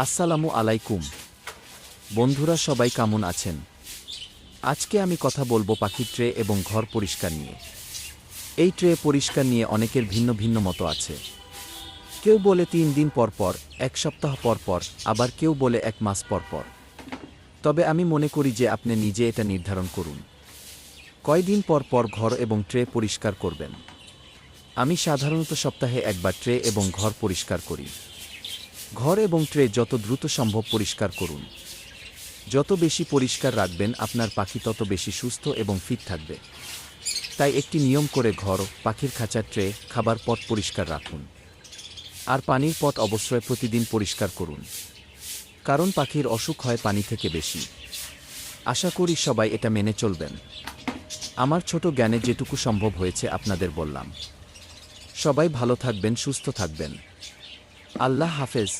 আসসালামু আলাইকুম বন্ধুরা, সবাই কেমন আছেন? আজকে আমি কথা বলবো পাখির ট্রে এবং ঘর পরিষ্কার নিয়ে। এই ট্রে পরিষ্কার নিয়ে অনেকের ভিন্ন ভিন্ন মত আছে। কেউ বলে 3 দিন পর পর, 1 সপ্তাহ পর পর, আবার কেউ বলে 1 মাস পর পর। তবে আমি মনে করি যে আপনি নিজে এটা নির্ধারণ করুন কয়দিন পর পর ঘর এবং ট্রে পরিষ্কার করবেন। আমি সাধারণত সপ্তাহে একবার ট্রে এবং ঘর পরিষ্কার করি। ঘর এবং ট্রে যত দ্রুত সম্ভব পরিষ্কার করুন। যত বেশি পরিষ্কার রাখবেন আপনার পাখি তত বেশি সুস্থ এবং ফিট থাকবে। তাই একটি নিয়ম করে ঘর, পাখির খাঁচার ট্রে, খাবার পট পরিষ্কার রাখুন। আর পানির পট অবশ্যই প্রতিদিন পরিষ্কার করুন, কারণ পাখির অসুখ হয় পানি থেকে বেশি। আশা করি সবাই এটা মেনে চলবেন। আমার ছোট জ্ঞানে যেটুকু সম্ভব হয়েছে আপনাদের বললাম। সবাই ভালো থাকবেন, সুস্থ থাকবেন। আল্লাহ হাফেজ।